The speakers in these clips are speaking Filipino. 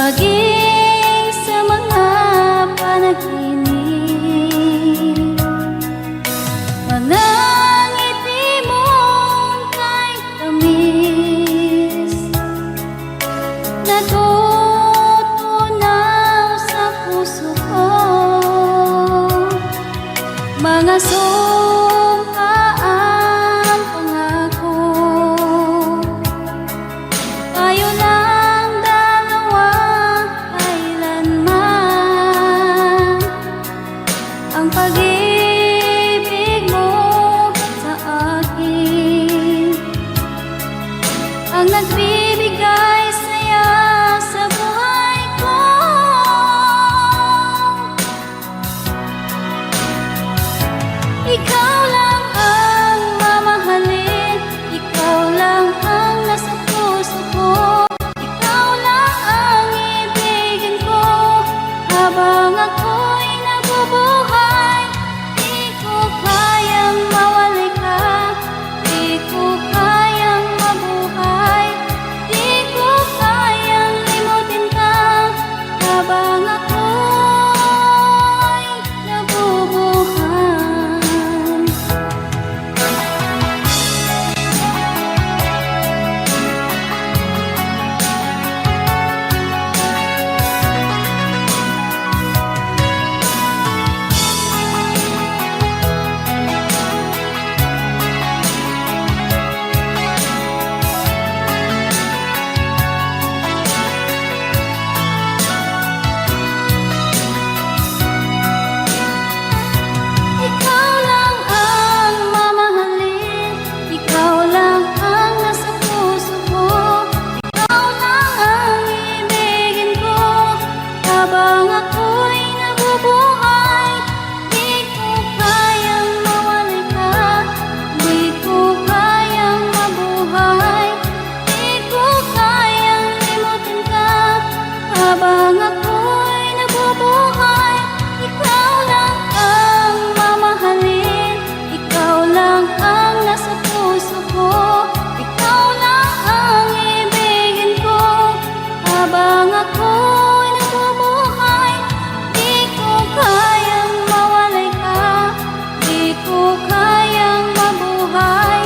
maging sa mga panaginip. Mga ngiti mong kay tamis, natutunaw sa puso ko. Mga sumpaang pangako, tayo lang dalawa kailanman. Ang pag-ibig mo sa akin ang nagbibigay saya sa buhay ko. Ikaw lang ang mamahalin, ikaw lang ang nasa puso ko. Ikaw lang ang ibigin ko habang ako'y nabubuhay. Di ko kayang mawalay ka, di ko kayang mabuhay, di ko kayang limutin ka habang ako'y nabubuhay. Ikaw lang ang mamahalin, ikaw lang ang nasa puso ko. Ikaw lang ang ibigin ko habang ako'y nabubuhay. Di ko kayang mawalay ka, di ko kayang mabuhay, di ko kayang limutin ka habang ako'y nabubuhay. Ikaw lang ang mamahalin, ikaw lang ang nasa puso ko. Ikaw lang ang ibigin ko habang ako'y nabubuhay. Di ko kayang mawalay ka, di ko kayang mabuhay,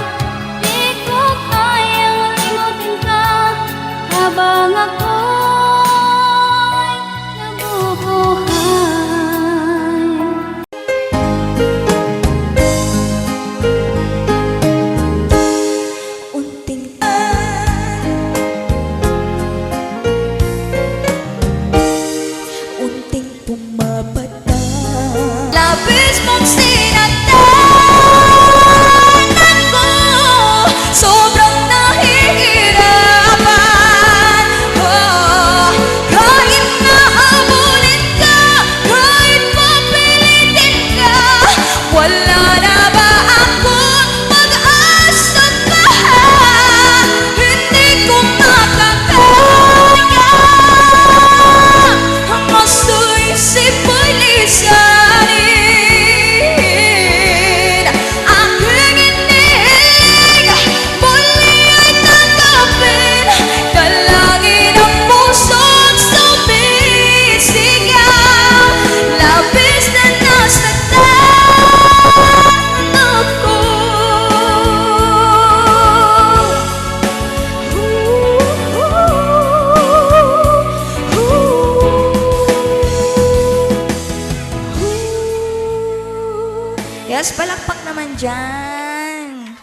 di ko kayang limutin ka habang ako'y nabubuhay. Unting unting pumapata, labis mong sinatanan ko, sobrang nahihirapan. Kahit nahabulin ka, kahit papilitin ka, wala na ba akong pag-asa pa? Hindi ko makakaya ang masuisip mo'y lisanin. Aking inig, muli ay tanggapin, dalangin ang puso't sumisigaw. Labis na nasaktan ako. Yes, palakpak naman dyan.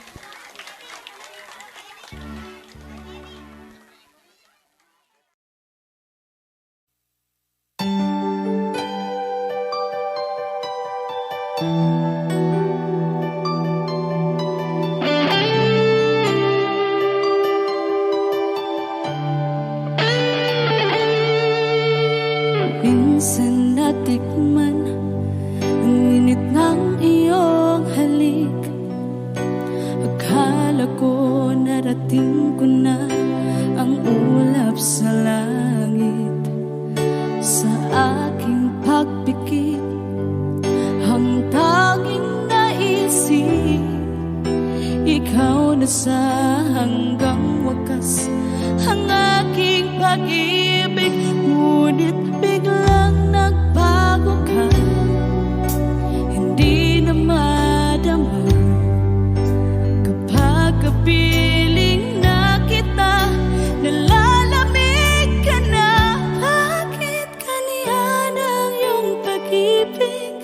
Minsan natikman ang init ng iyong halik. Akala ko narating ko na ang ulap sa langit. Sa aking pagpikit, ang tanging naisip, ikaw na sa hanggang wakas ang aking pag-ibig. Ngunit biglang nagbago ka, hindi na madama. Kapag kapiling na kita, nalalamig ka na. Bakit kaniyan ang iyong pag-ibig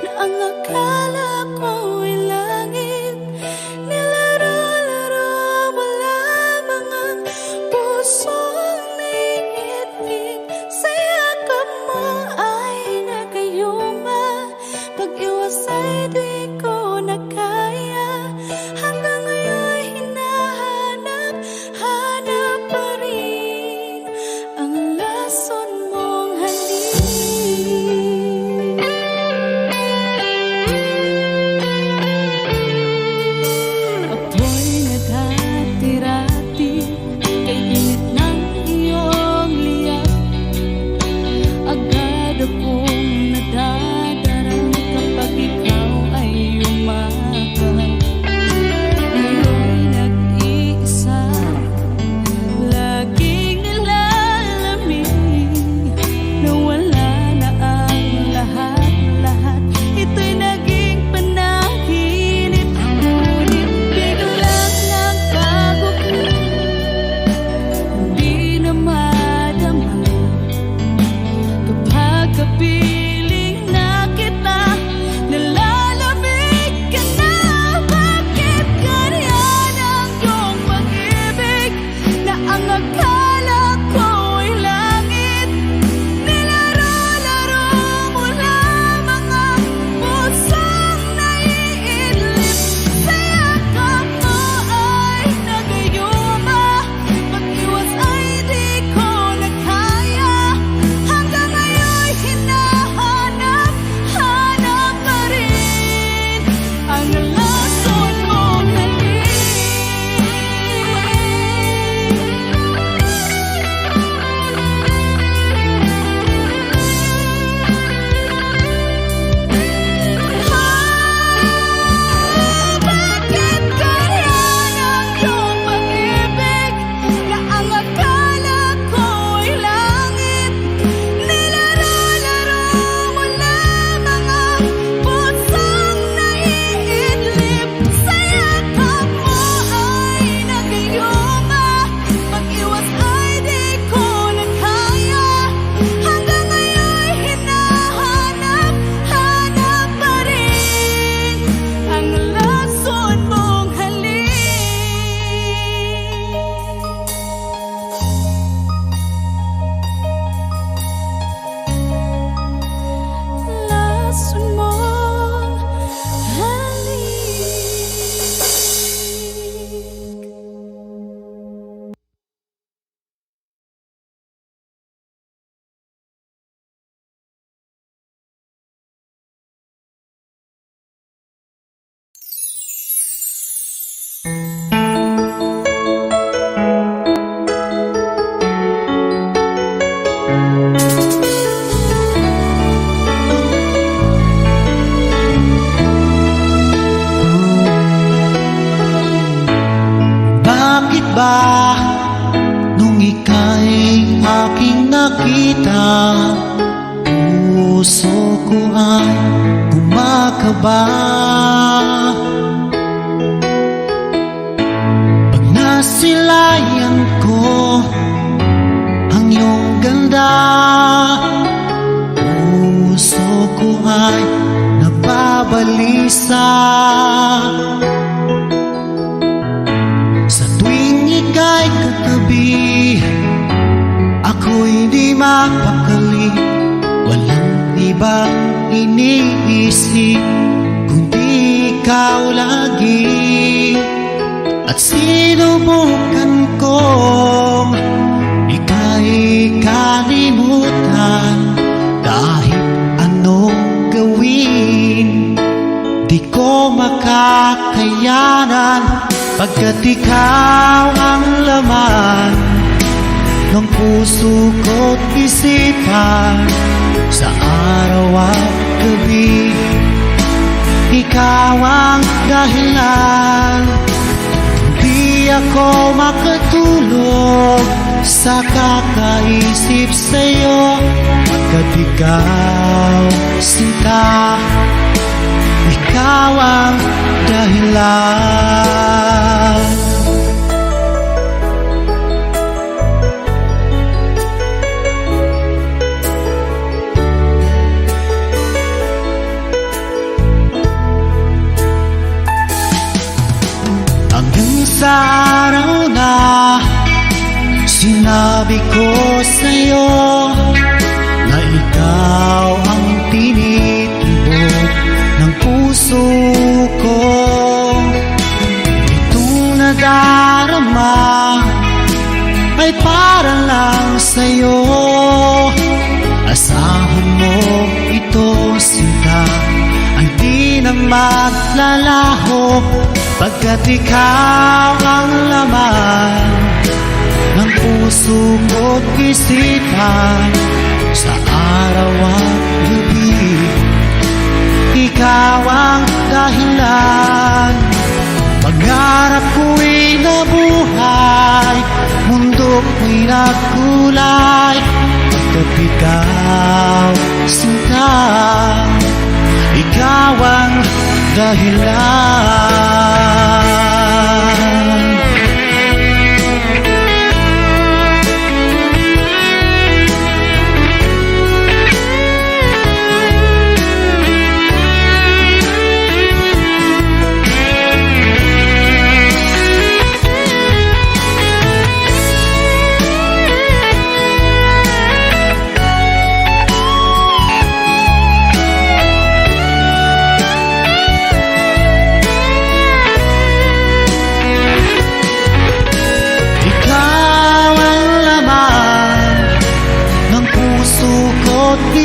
na ang akala ko'y langit? Nilaro-laro mo lamang ang pusong naiinig. Sa yakap mo ay nagayuma, pag-iwas ay di ko na kaya. Hanggang ngayon hinahanap, hanap pa rin ang lason mong halik. Apoy na dati-rati, kay init ng iyong liyak. Agad akong nadadarang kapag ikaw ay umaga. Ngayon nag-iisa, laging nilalamig. Nawala na ang lahat-lahat, ito'y naging panaginip. Ngunit biglang nagbago ka, hindi na madama. Kapag kapiling na kita, nalalamig ka na. Bakit ganyan ang iyong pag-ibig na ang akala ko'y langit? Nilaro-laro mo lamang ang pusong naiidlip. Sa yakap mo ay nagayuma, pag-iwas ay di ko na kaya. Hanggang ngayon hinahanap, hanap pa rin ang lason mong halik. Bakit ganyan ang iyong pag-ibig na ang akala ko'y langit? Nilaro-laro mo lamang ang pusong naiidlip. Sa yakap mo ay nagayuma, pag-iwas ay di ko na kaya. Hanggang ngayon hinahanap, hanap pa rin ang lason mong halik. Lason mong halik. Bakit ba nung ika'y aking nakita, puso ko ay kumakaba? Pag nasilayan ko ang iyong ganda, puso ko ay nababalisa. Sa tuwing ika'y katabi, ako'y di mapakali. Walang ibang iniisip kundi ikaw lagi. At sinubukan kong ika'y kalimutan. Kahit anong gawin, di ko makakayanan. Pagkat ikaw ang laman ng puso ko't isipan. Sa araw at gabi, ikaw ang dahilan. Di ako makatulog sa kakaisip sa'yo. ikaw, sinta, ikaw ang dahilan. Hanggang sa araw na sinabi ko sa'yo na ikaw ang tinitibok ng puso ko. Itong nadarama ay para lang sa'yo. Asahan mo ito, sinta, ay di na maglalaho, pagkat ikaw ang laman ng puso ko't isipan. Sa araw at gabi, ikaw ang dahilan. Pangarap ko'y nabuhay, mundo ko'y nagkulay, pagkat ikaw, sinta, ikaw ang dahilan.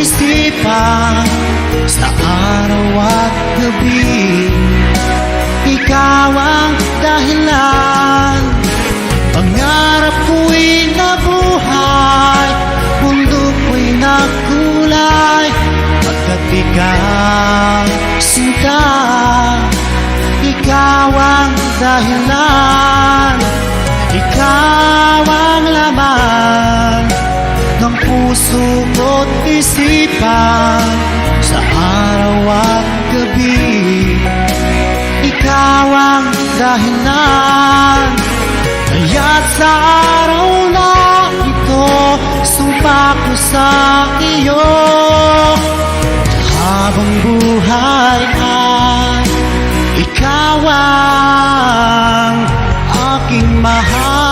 Isipan sa araw at gabi, ikaw ang dahilan. Pangarap ko'y nabuhay, mundo ko'y nagkulay, pagkat ikaw, sinta, ikaw ang dahilan. Ikaw ang laman ng puso ko't isipan sa araw at gabi, ikaw ang dahilan. Kaya't sa araw na ito, sumpa ko sa iyo, habang buhay ay ikaw ang aking mahal.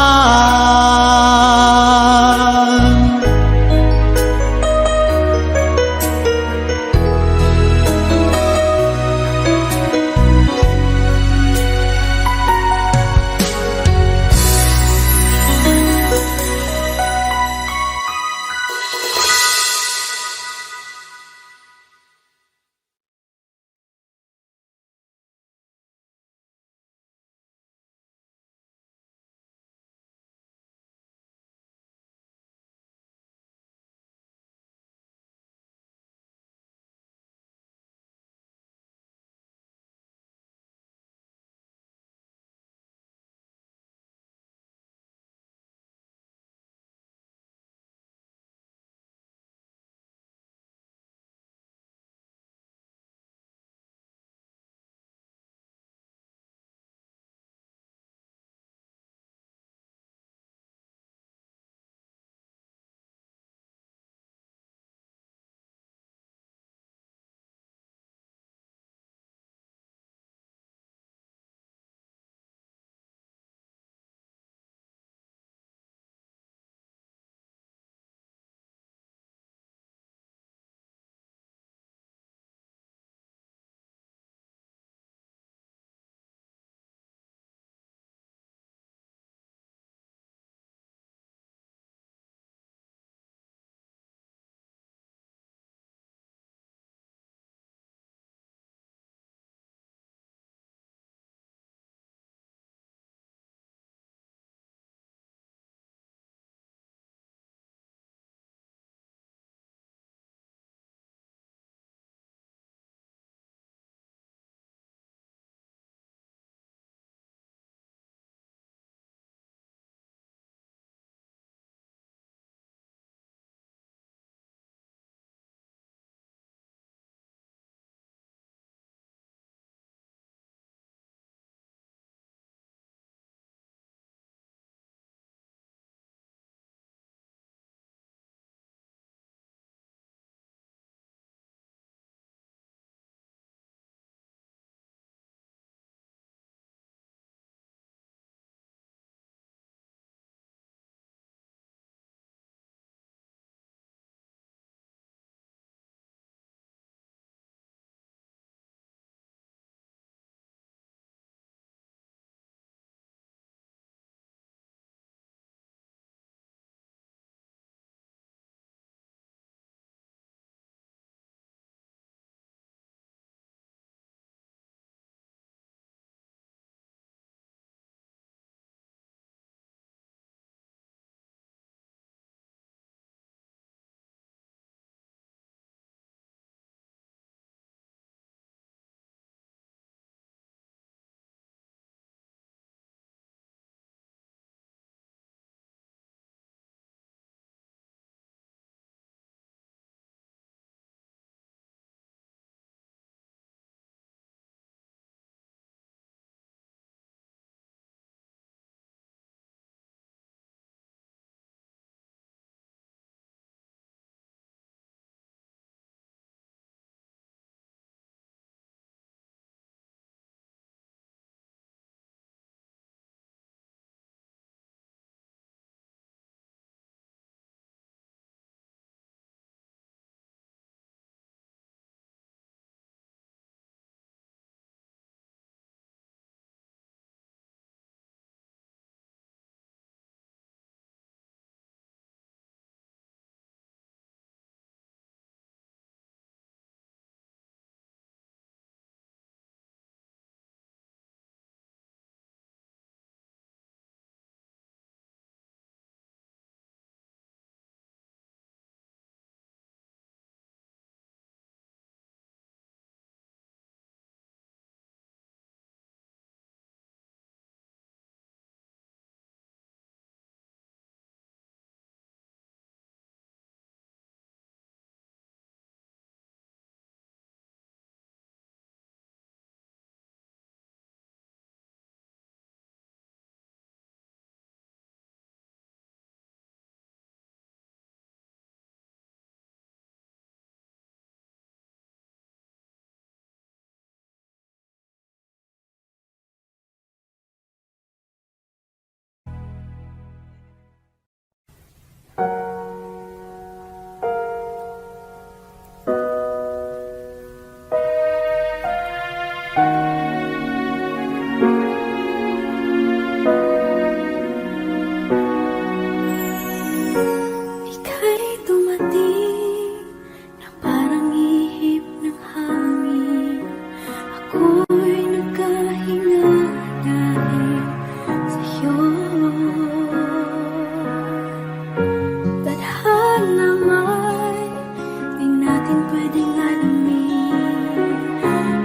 Ika'y dumating na parang ihip ng hangin. Ako'y nagkahinga dahil sa'yo. Tadhana may di natin pwedeng alamin.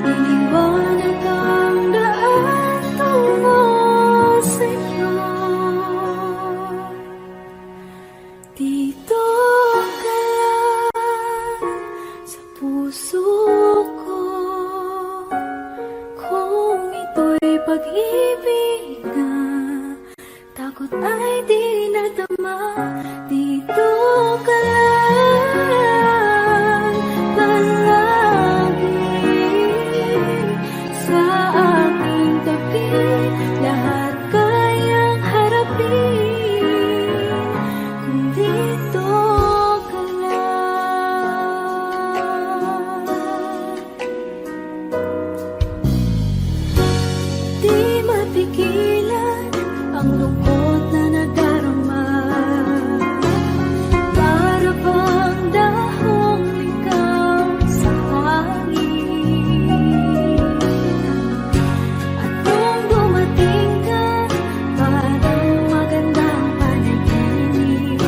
Liliwanag ang daan tungo sa'yo. Dito ka lang sa puso ko. Kung ito'y pag-ibig na takot ay di nadama. Dito ka lang palagi sa aking tabi. Lahat kayang harapin kung dito ka lang. Di mapigilan ang lungkot na nadarama. Para bang dahong ligaw sa hangin. At nung dumating ka, parang magandang panaginip.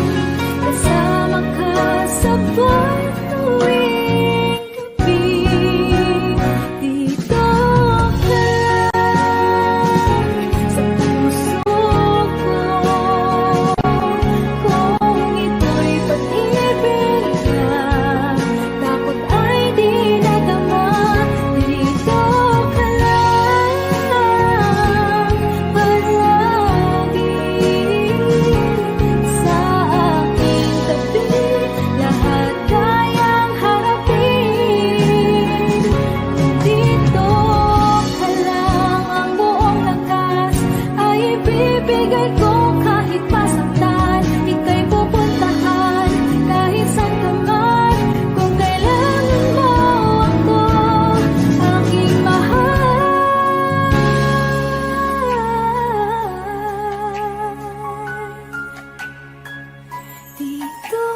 Kasama ka sa buwan tuwing gabi. Dito ka lang sa puso ko. Kung ito'y pag-ibig na takot ay di nadama. Dito ka lang palagi sa aking tabi. Lahat kayang harapin kung dito ka lang. Ang buong lakas ay ibibigay ko kahit masaktan. Ika'y pupuntahan kahit saan ka man. Kung kailangan mo ako, aking mahal. Dito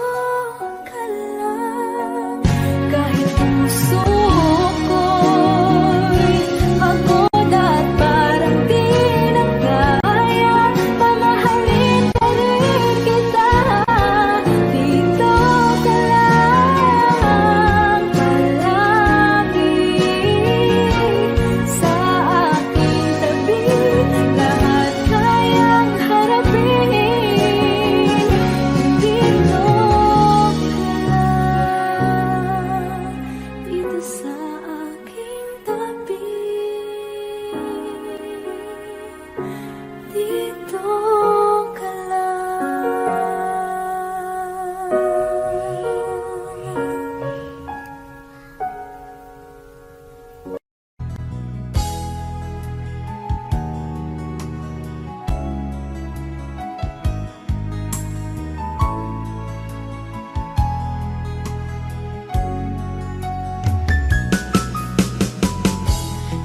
ka lang kahit puso ko'y pagod at parang di na kaya. Mamahalin pa rin kita. Dito ka lang palagi sa aking tabi. Lahat kayang harapin kung dito ka lang. Dito sa aking tabi. Dito ka lang.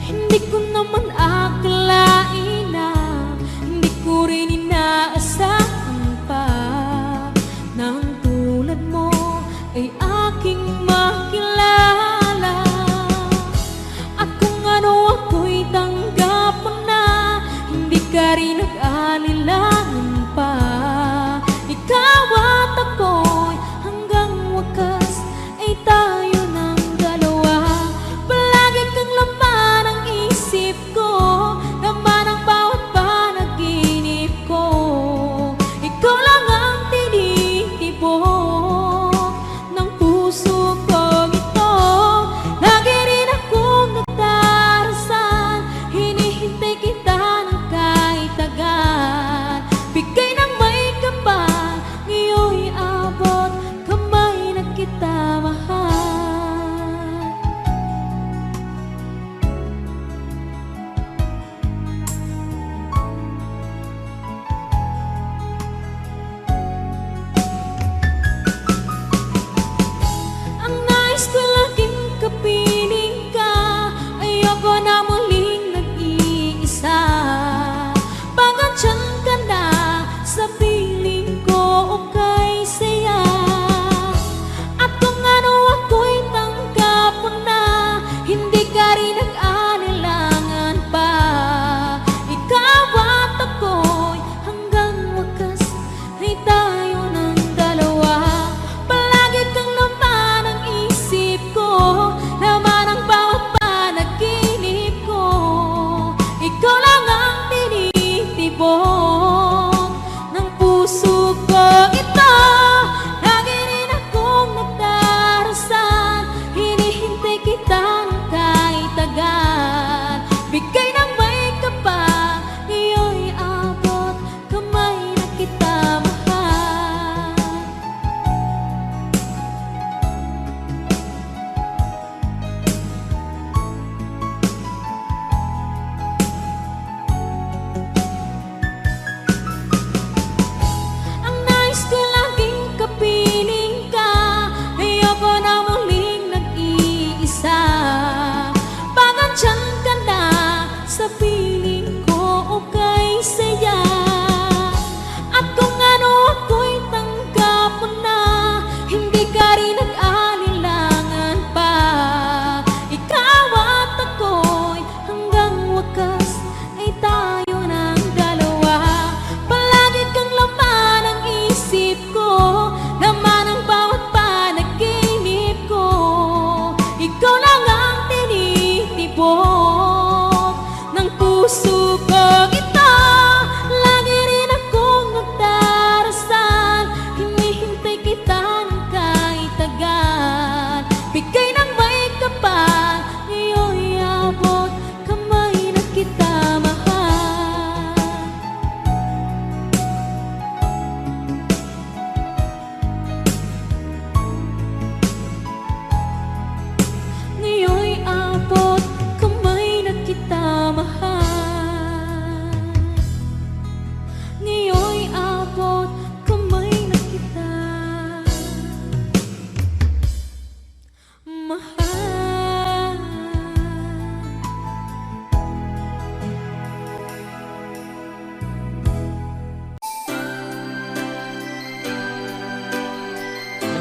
Hindi ko naman akalain na hindi ko rin inaasahan pa nang tulad mo ay aking makilala. At kung ano ako'y tanggap mo na, hindi ka rin nag-alilangan pa. Ikaw at ako'y hanggang wakas ay tayo ng dalawa. Palagi kang laman ng isip ko, laman ng bawat panaginip ko. Ikaw lang ang tinitibok ng puso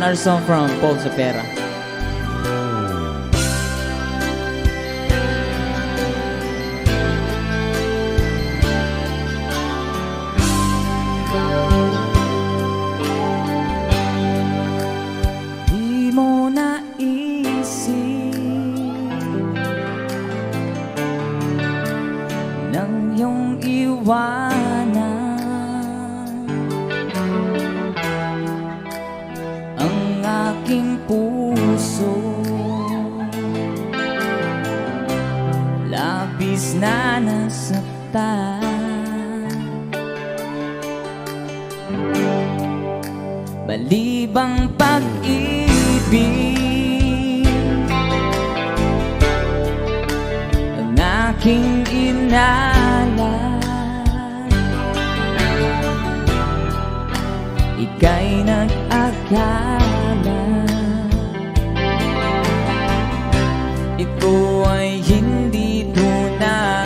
another song from Paul Sopera. Di mo naisip nang iyong iwanan ang aking puso, labis na nasaktan. Balibang pag-ibig ang aking inalan, ika'y nag-akala ito ay hindi tunay.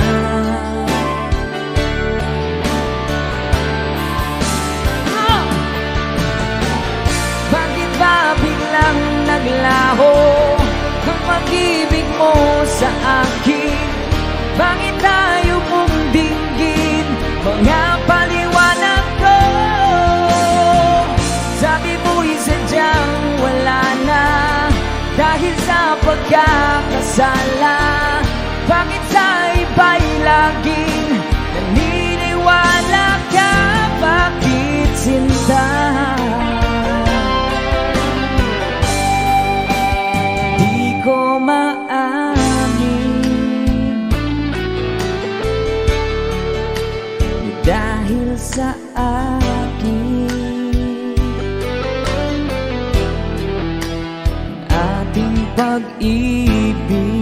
Bakit ba biglang naglaho ang pag-ibig mo sa akin? Bakit tayo mong dinggin mga paliwanag ko? Sabi mo'y sadyang wala na dahil sa pagkakasala. Bakit sa iba'y laging naniniwala ka? Bakit sinta? Di ko maamin dahil sa akin ating pag-ibig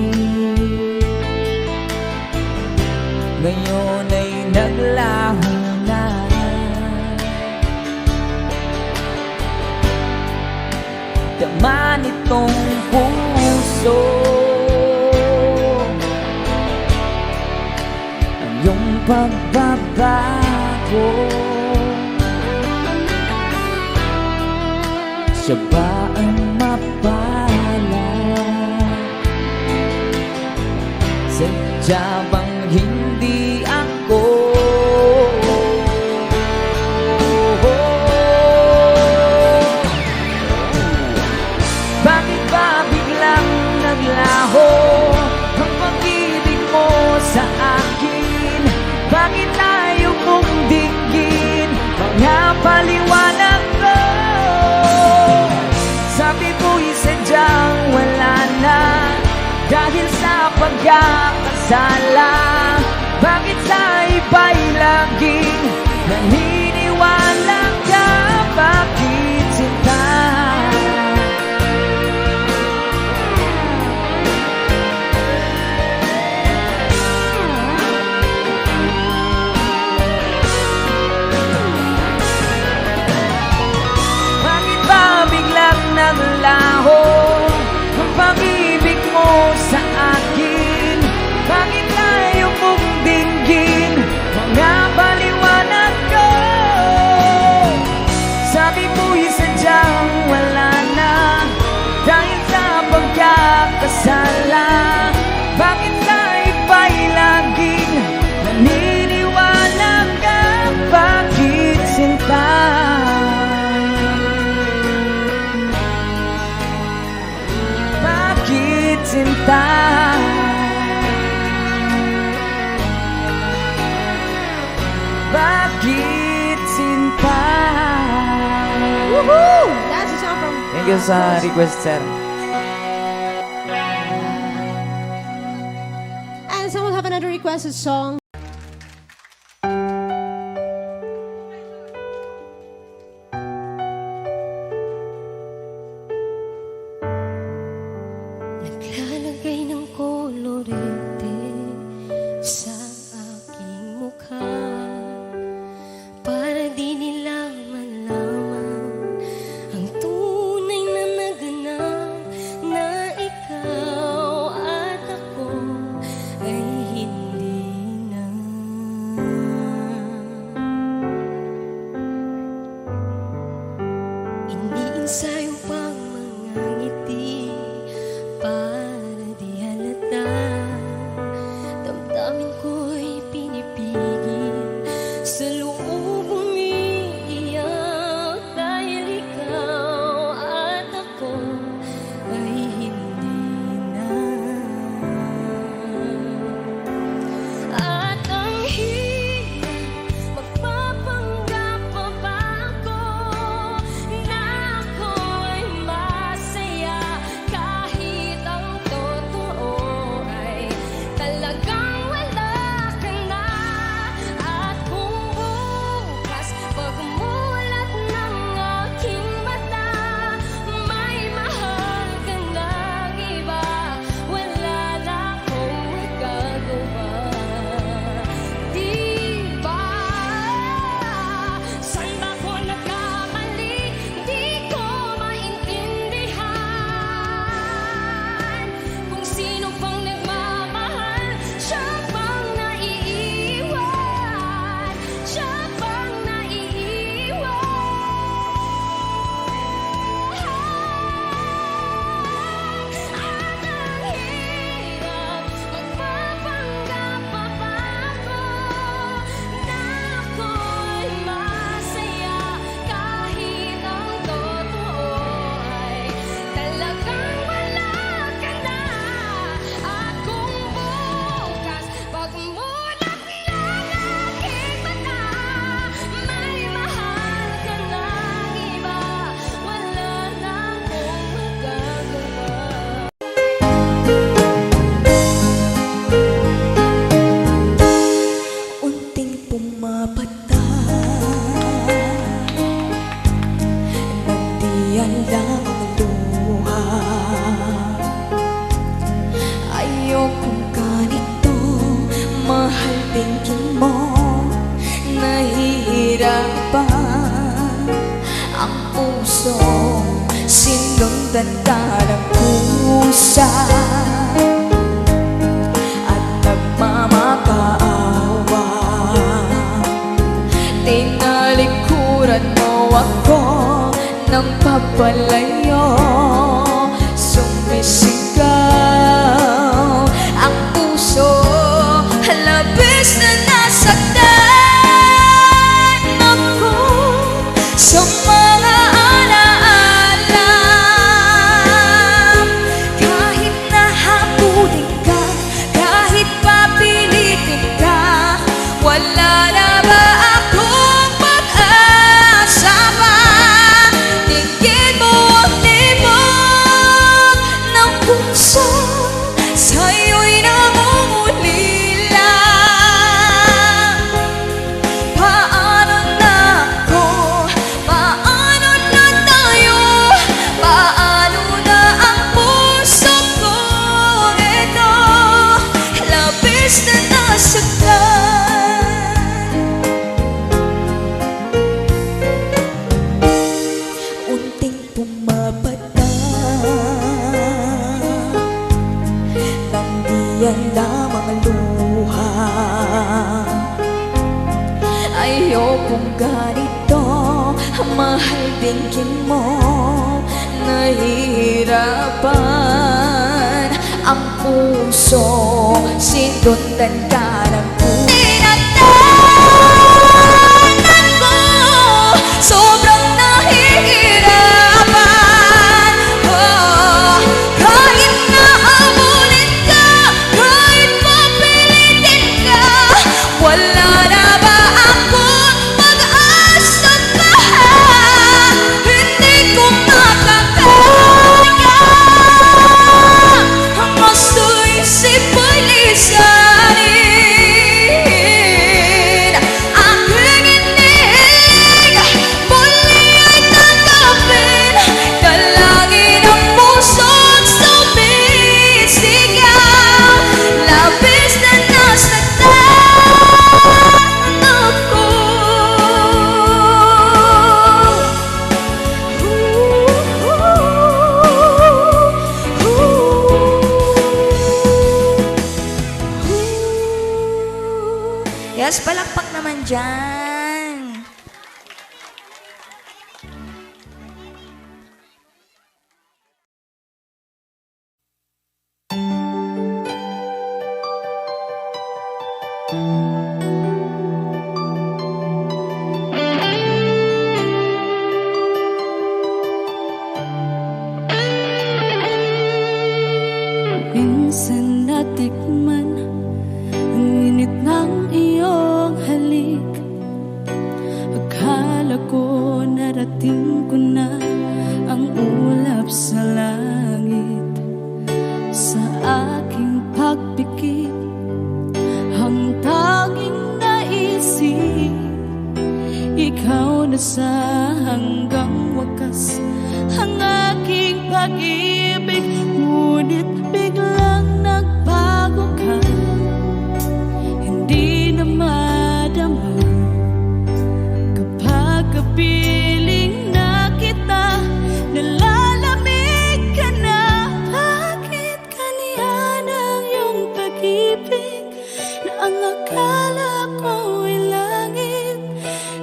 ngayon ay naglaho na. Tama nitong puso ang iyong pagbabago. Siya ba ang mapala? Sadya bang hindi ako? Bakit ba biglang naglaho ang pag-ibig mo sa akin? Bakit tayo mong dinggin mga paliwanag ko? Sabi mo'y sadyang wala na dahil sa pagkakasala. Bakit sa iba'y laging naniniwala ka? Bakit sinta? Bakit ba biglang naglaho ang pag-ibig mo sa akin? Bakit tayo mong dinggin mga paliwanag ko? Sabi mo'y sadyang wala na dahil sa pagkakasala. Bakit sa iba'y laging naniniwala ka? Bakit sinta? Bakit sinta? Bakit sinta? Woohoo! That's a song from Thank you sa request, sir. And someone have another requested song. Naglalagay ng kolorete sa aking mukha para di nila malaman ang tunay na naganap na ikaw at ako ay hindi na. Iniinsayo pang Sinundan ka ng pusa at nagmamakaawa. Tinalikuran mo ako ng papalayo. Sumisigaw ang puso, labis na nasaktan ako sa mga alaala. Kahit nahabulin ka, kahit papilitin ka, wala na ba akong pag-asa pa? Tingin mo ang libog ng puso, sa'yo'y namumulila. Paano na ako? Paano na tayo? Paano na ang puso ko? Ito, labis na nasaktan. Unting pumapata, nandiyan lamang luha. Ayokong ganito, mahal dinggin mo. Nahihirapan ang puso, sinundan ka ng puso. Tinatandaan ko, sobrang nahihirapan. Oh, kahit nahabulin ka, kahit papilitin ka, wala na ba akong pag-asa pa? Hindi ko makakaya ang masisip ko'y lisanin. Aking inig, muli ay tanggapin. Dalangin ang puso't sumisigaw. Labis na nasaktan ako. Yes, palakpak naman dyan. Minsan natikman ang init ng iyong halik. Akala ko narating ko na ang ulap sa langit. Sa aking pagpikit, ang tanging naisip, ikaw na sa hanggang wakas ang aking pag-ibig. Ngunit biglang nagbago ka, hindi na madama kapag kapiling na kita. Nalalamig ka na, bakit kaniya ng iyong pag-ibig na ang akala ko'y langit?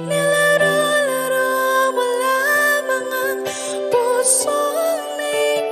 Nilaro-laro mo lamang ang pusong may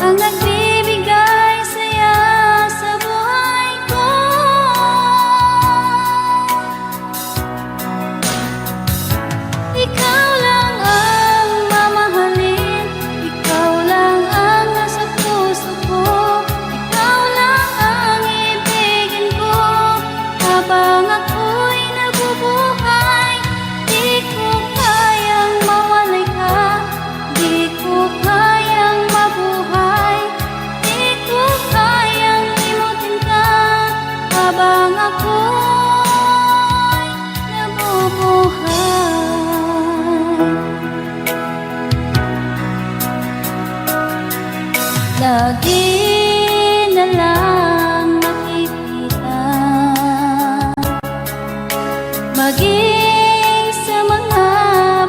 ang nagbibigay saya sa buhay ko. Ikaw lang ang mamahalin, ikaw lang ang nasa puso ko, ikaw lang ang ibigin ko habang ako'y nabubuhay. Di ko kayang mawalay ka, di ko kayang mabuhay, di ko kayang limutin ka habang ako'y nabubuhay. Lagi na lang makikita, maging sa mga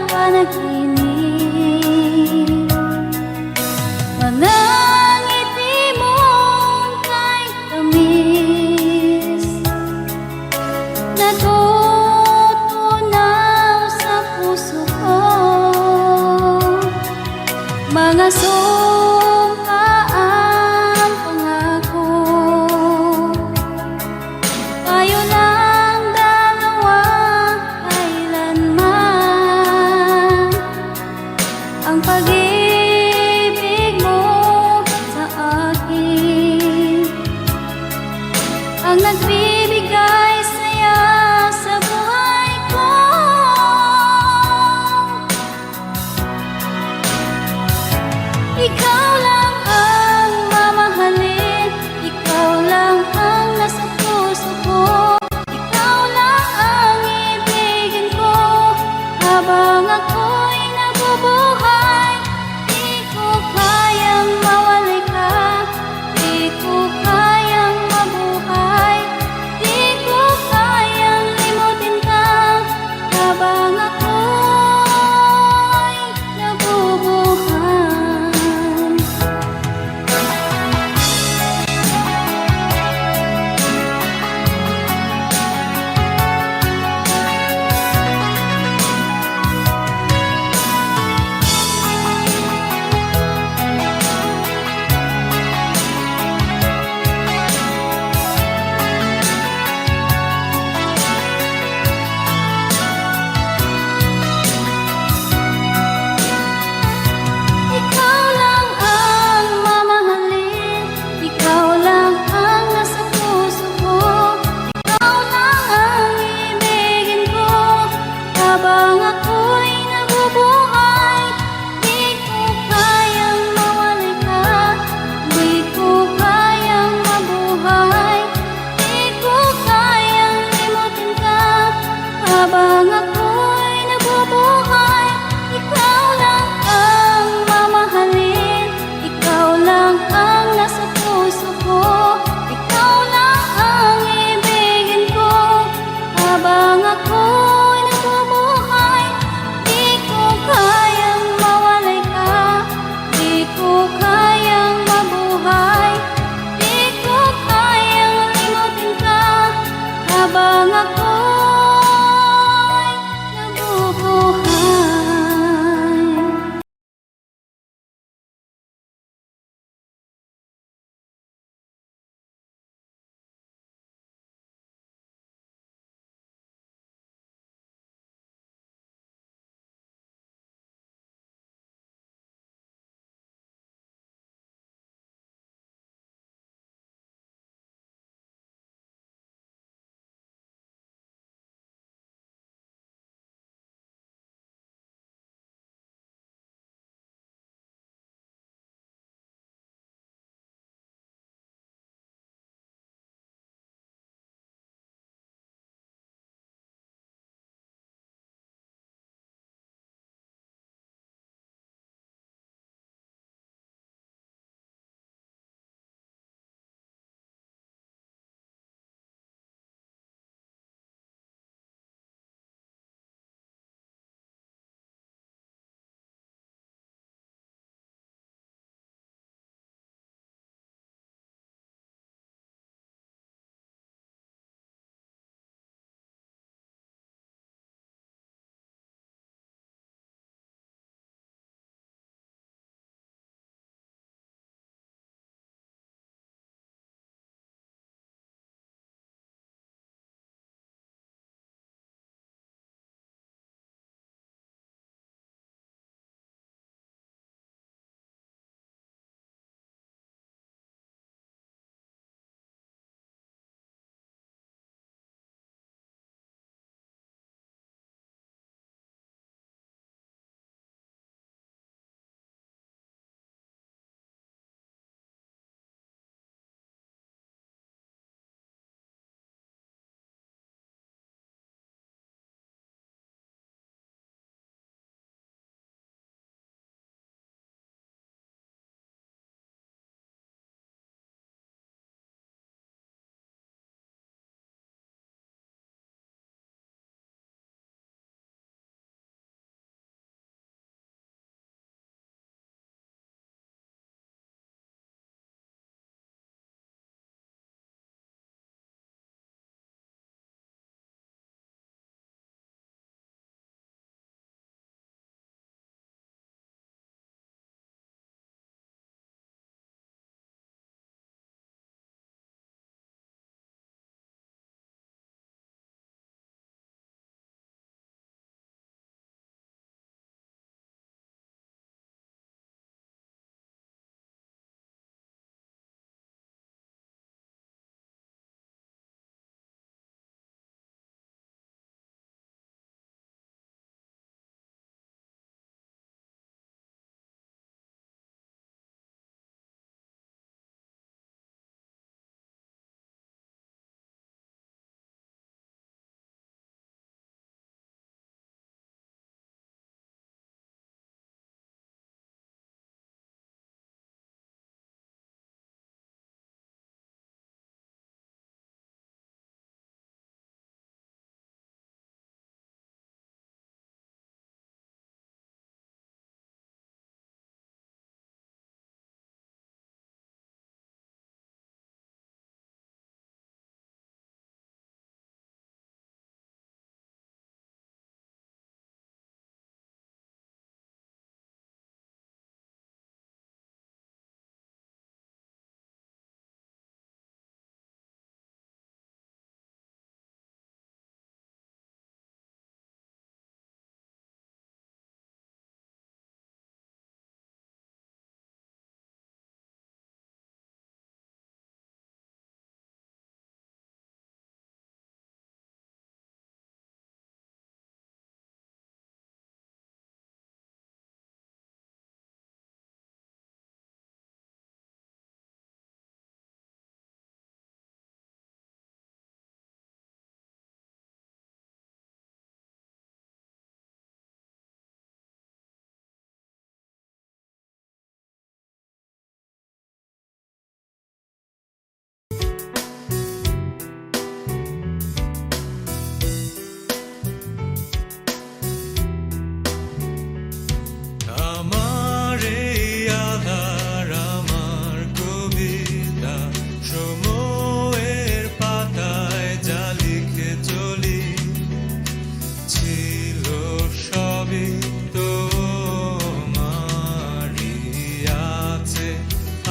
panaginip, mga ngiti mong kahit tamis, natutunaw sa puso ko. Mga sumpaang pangako, tayo lang dalawa kailanman. Ang pag-ibig mo sa akin ang nagbibigay saya sa buhay ko. Ikaw lang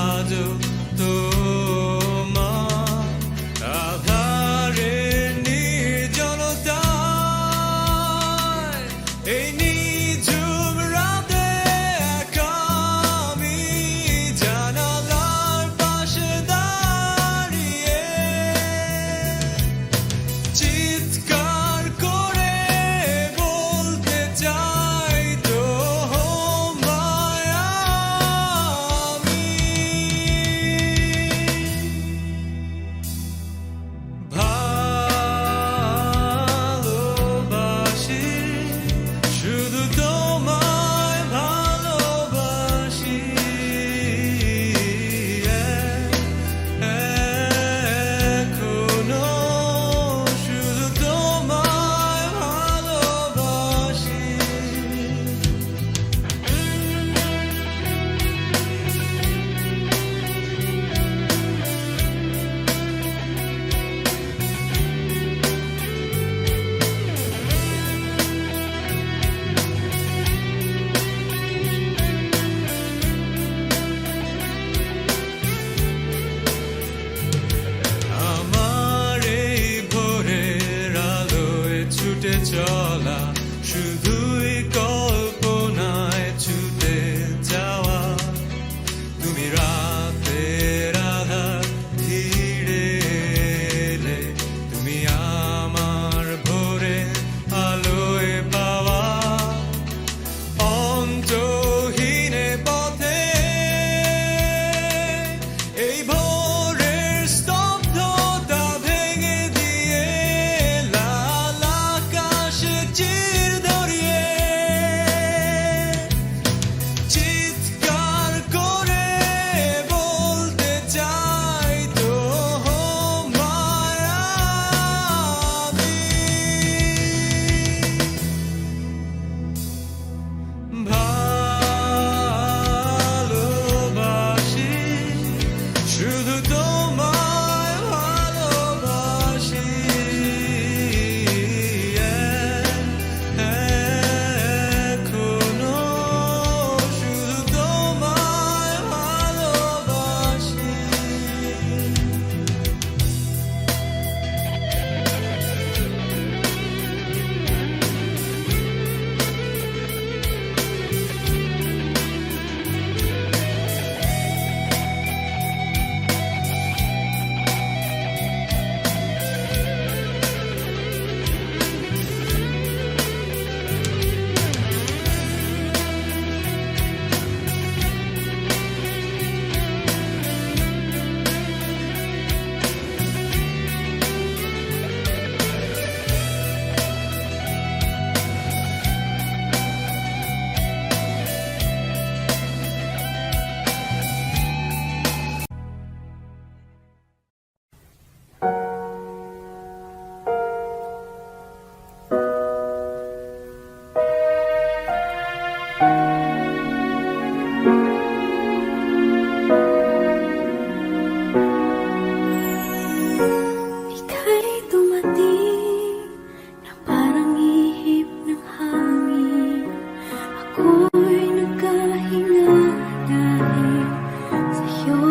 আজ তোমার আধারের নির্জনতায় এই নিঝুম রাতে একা আমি জানালার পাশে দাঁড়িয়ে চিৎকার করে বলতে চাই তোমায় আমি ভালোবাসি শুধু তোমায় ভালোবাসি এখনো শুধু তোমায় ভালোবাসি আমার এই ভোরের আলোয় ছুটে চলা শুধুই কল্পনায় ছুটে যাওয়া তুমি রাতের আধার ধীরে এলে তুমি আমার ভোরে আলোয় পাওয়া অন্তহীনে পথে এই ভোরের স্তব্ধতা ভেঙে দিয়ে লাল আকাশে চির ধরিয়ে চিৎকার করে বলতে চাই তোমায় আমি ভালোবাসি শুধু তোমায় ভালোবাসি এখনো শুধু তোমায় ভালোবাসি Ika'y dumating na parang ihip ng hangin. Ako'y nagkahinga dahil sa'yo.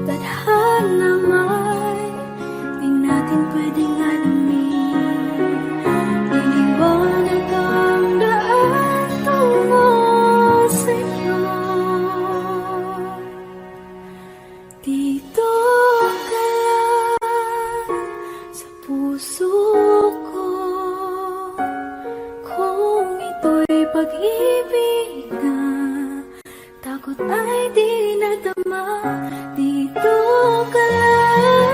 Tadhana may di natin pwedeng alamin. Iliwanag ang daan tungo sa'yo. Dito ka lang sa puso ko. Kung ito'y pag-ibig na takot ay di nadama. Dito ka lang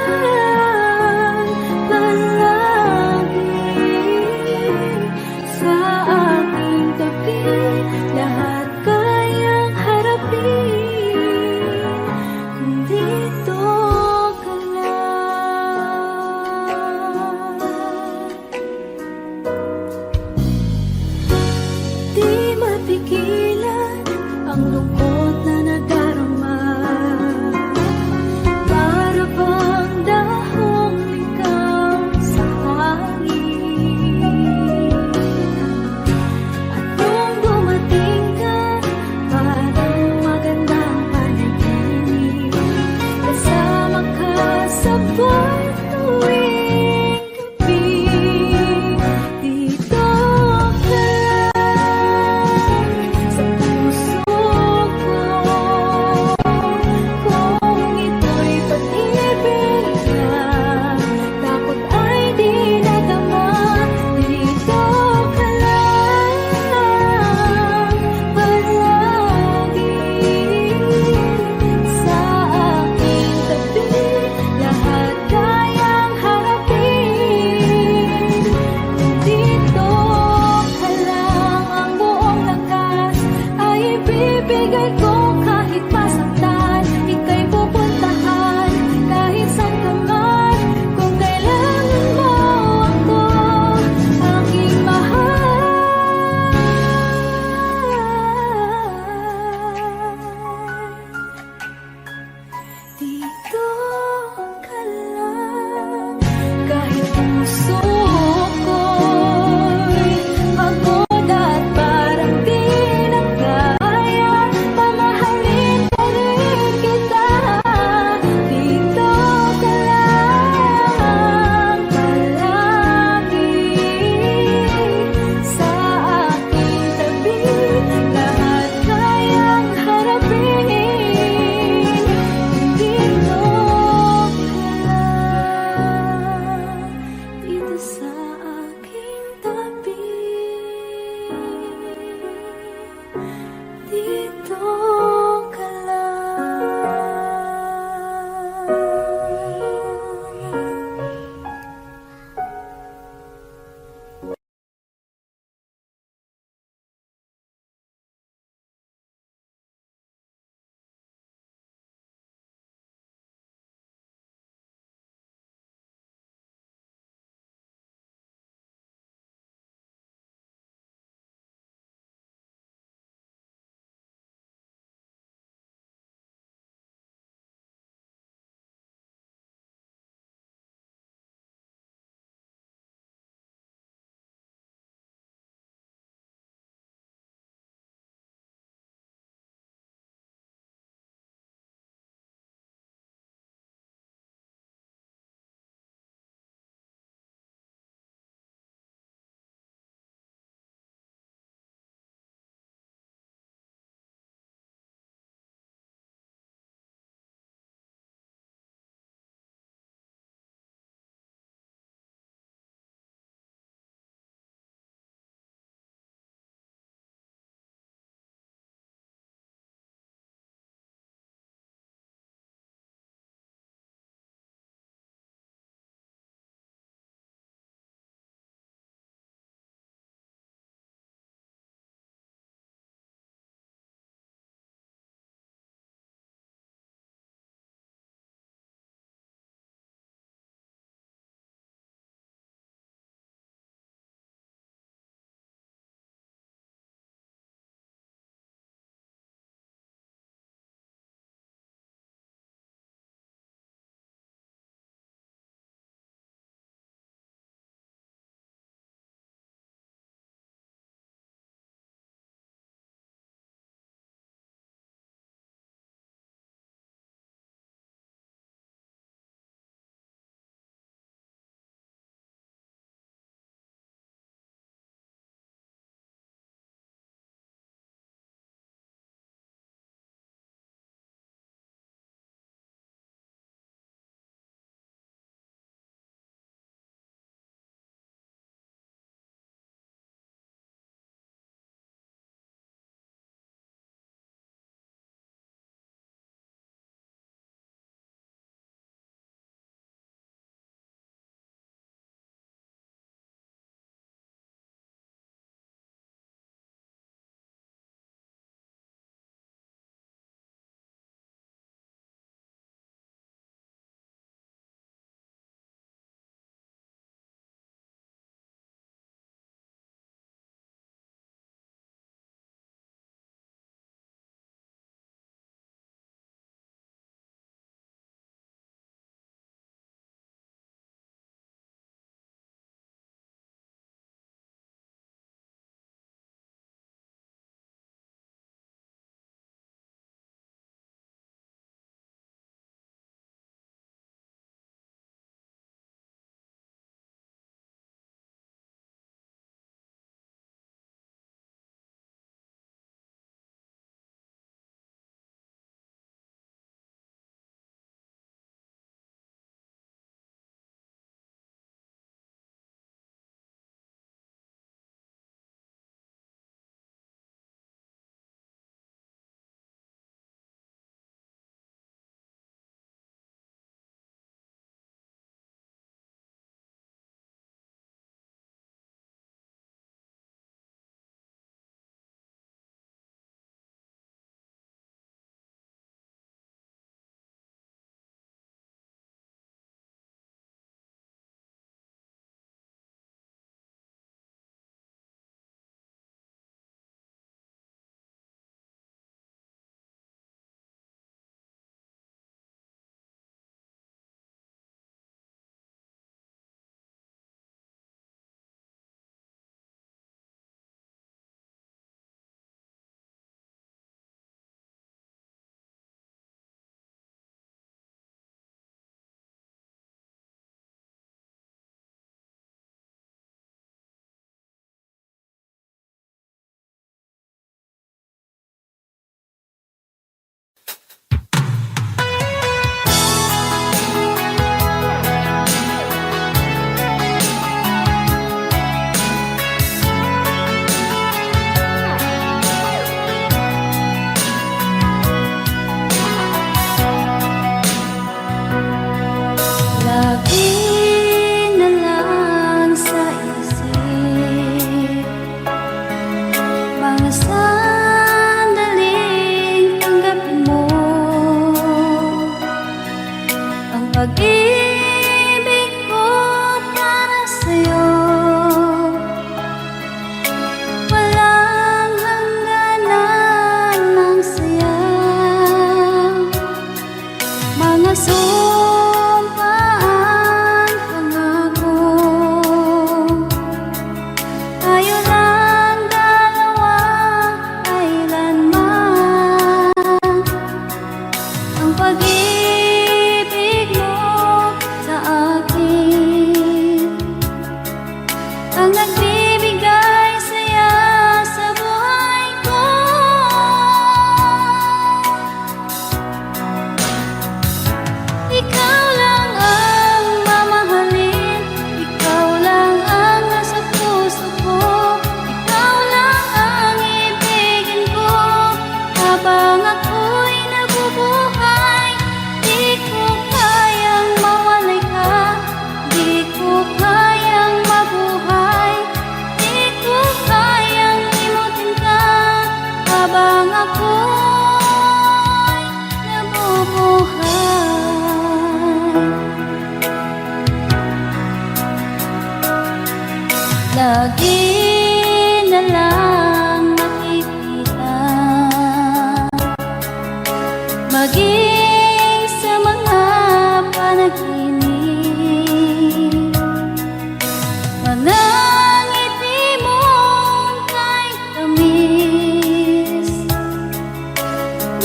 palagi sa aking tabi. Lahat kayang harapin kung dito ka lang. Di mapigilan ang lungkot na ibibigay ko kahit masaktan. Ika'y pupuntahan kahit saan ka man. Kung kailangan mo ako, aking mahal. Dito ka lang, kahit puso ko'y pagod at parang di na kaya. Mamahalin pa rin kita. Dito ka lang, palagi sa aking tabi. Lahat kayang harapin. Dito ka lang, dito sa aking tabi. Dito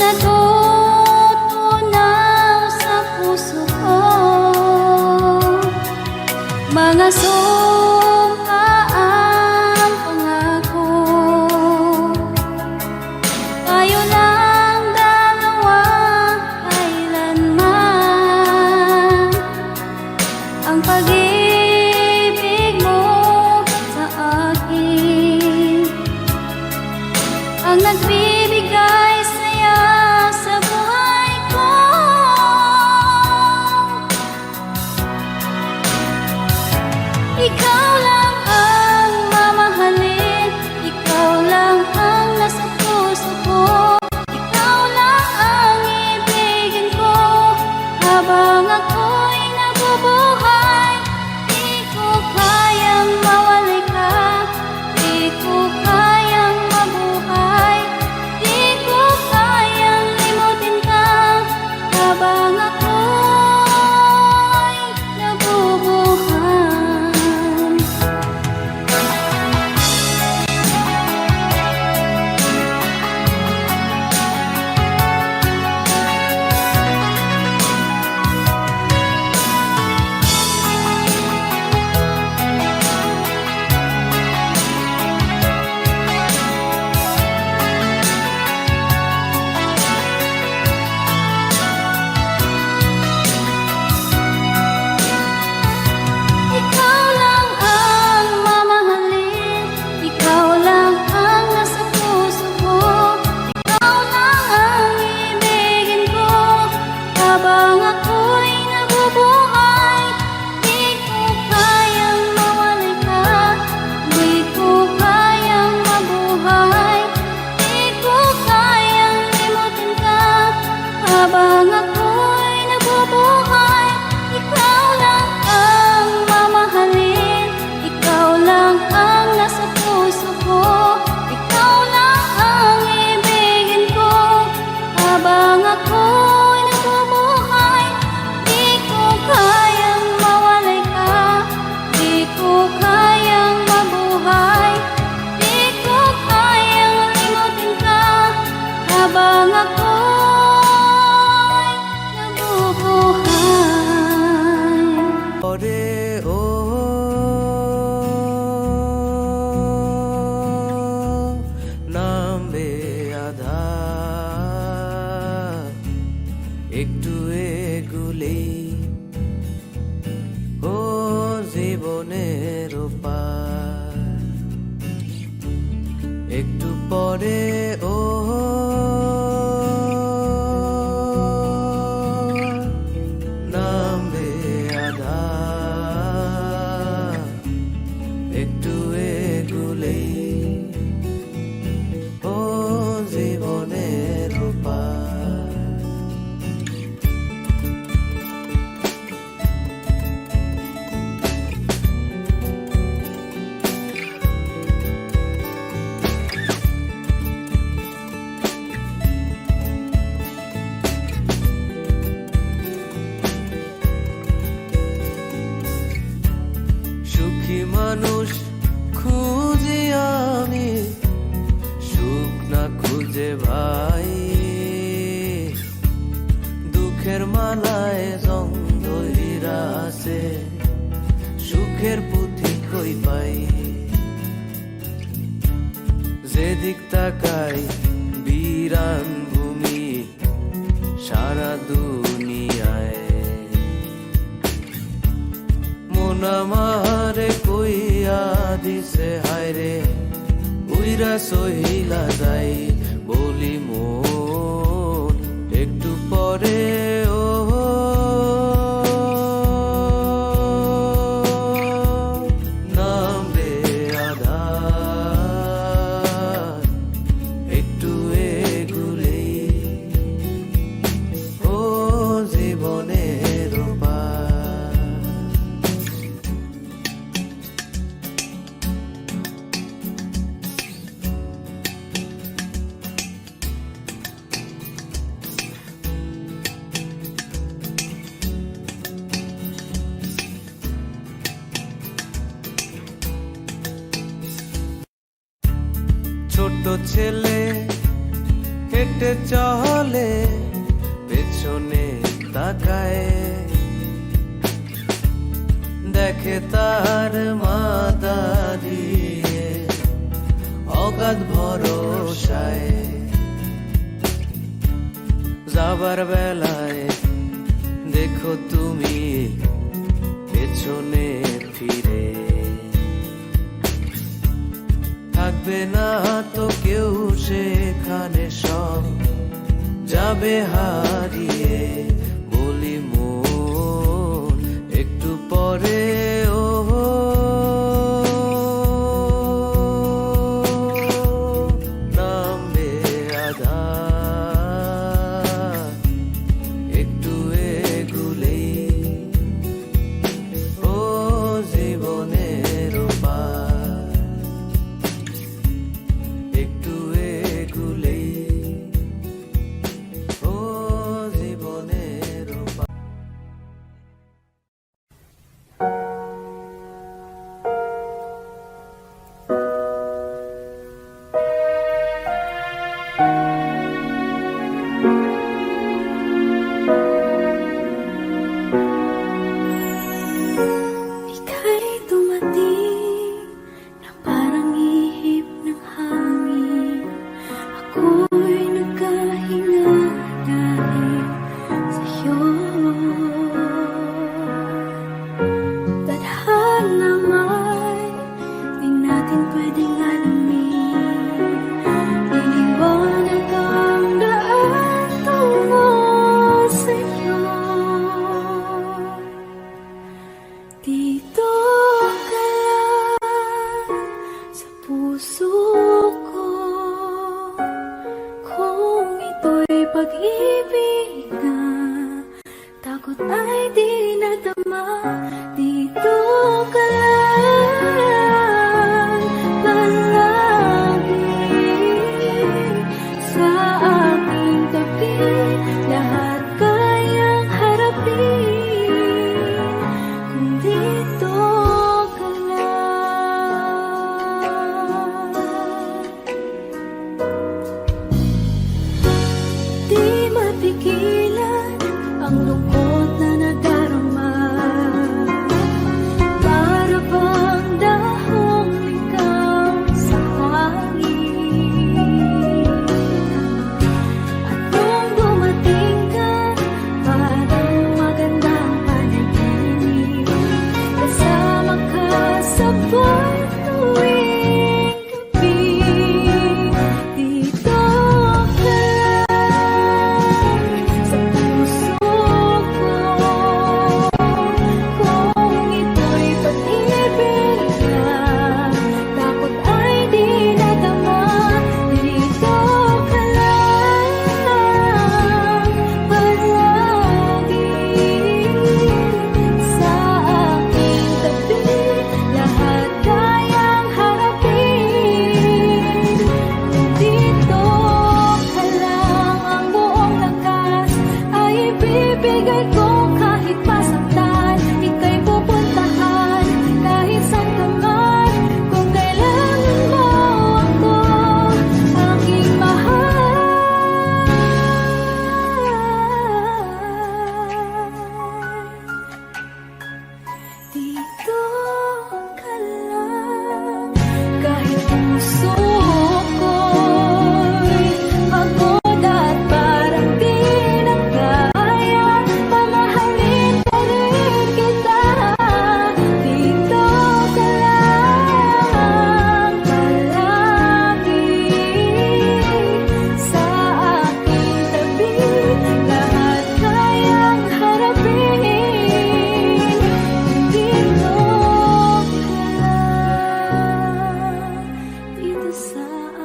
natutunaw sa puso ko. Mga sumpaang pangako, tayo lang dalawa kailanman. Ang pag-ibig mo sa akin ang nagbibigay saya sa buhay ko. Ikaw lang ang mamahalin, ikaw lang ang nasa puso ko, ikaw lang ang ibigin ko habang ako'y nabubuhay. Di ko kayang mawalay ka, di ko kayang mabuhay, di ko kayang limutin ka habang ako'y nabubuhay. Ikaw lang ang mamahalin, ikaw lang ang nasa puso ko, ikaw lang ang ibigin ko habang ako'y nabubuhay. Di ko kayang mawalay ka, di ko kayang mabuhay, di ko kayang limutin ka habang ako'y nabubuhay. Ikaw lang ang mamahalin, ikaw lang ang nasa puso ko, ikaw lang ang ibigin ko habang ako'y nabubuhay. Di ko kayang mawalay ka, di ko kayang mabuhay, di ko kayang limutin ka habang ako'y nabubuhay. পরে ও নামবে আধার, একটু এগুলি ও জীবনের পার। একটু পরে ও নামবে আধার, একটু এগুলেই ও জীবনের পার। সুখী মানুষ খুঁজি আমি, সুখ না খুঁজে ভাই, দুঃখের মালায় জং ধইরা আছে, সুখের পুঁথি কই পাই। যেদিক তাকাই বিরান ভূমি সারা দুনিয়ায়, মন আমারে কইয়া দিছে হায়রে উইরা সহিলা যাই, বলি মন একটু পরে ও নামবে আধার, একটু এগুলেই ও জীবনের পার। ছোট ছেলে হেঁটে চলে পেছনে তাকায়, দেখে তার মা দাঁড়িয়ে অগাধ ভরসায়। যাবার বেলায় দেখো তুমি পেছনে ফিরে, থাকবে না তো কেউ সেখানে, সব যাবে হারিয়ে। বলি মন একটু পরে ও নামবে আধার, একটু এগুলেই ও জীবনের পার, একটু এগুলেই ও জীবনের পার। Ika'y dumating na parang ihip ng hangin. Ako'y nagkahinga dahil sa'yo. Tadhana man, di natin pwedeng alamin. Iniwanag ang daan tungo sa'yo. Dito ka lang sa puso ko, kung ito'y pag-ibig na takot ay di nadama. Dito ka lang palagi sa aking tabi, lahat kayang harapin kung dito ka lang. Di mapigilan ang lungkot na nadarama, para bang dahong ligaw sa hangin. At nung dumating ka, parang magandang panaginip, kasama ka sa buwan tuwing gabi. Dito ka lang sa puso ko, kung ito'y pag-ibig na takot ay di nadama. Dito ka lang palagi sa aking tabi, lahat kayang harapin kung dito ka lang. Ang buong lakas ay ibibigay ko